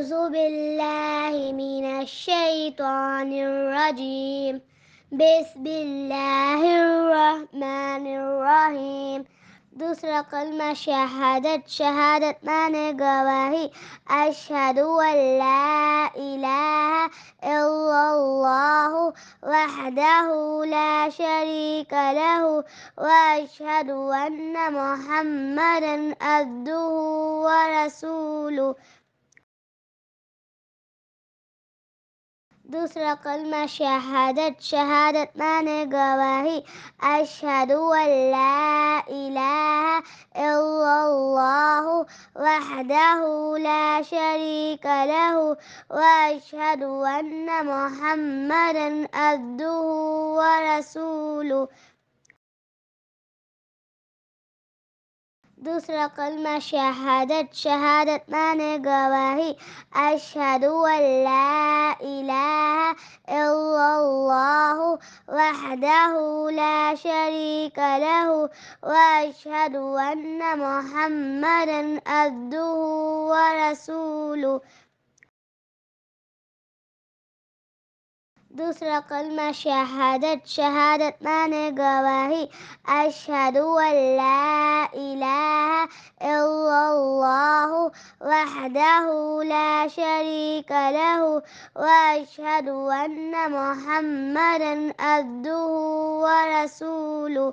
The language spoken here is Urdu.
أعوذ بالله من الشيطان الرجيم. بسم الله الرحمن الرحیم. دوسرا کلمہ شہادت معنی گواہی. اشہد ان لا الہ الا اللہ وحدہ لا شریک لہ واشہد ان محمدا عبدہ ورسولہ. دوسرا کلمہ شہادت معنی گواہی. اشہد ان لا الہ الا اللہ وحدہ لا شریک لہ واشہد ان محمدا عبدہ ورسولہ. دوسرا کلمہ شہادت معنی گواہی. اشہد ان لا الہ الا اللہ وحدہ لا شریک لہ واشہد ان محمدا عبدہ ورسولہ. دوسرا کلمہ شہادت معنی گواہی. اشہد ان لا الہ الا اللہ وحدہ لا شریک لہ واشہد ان محمدا عبدہ ورسولہ.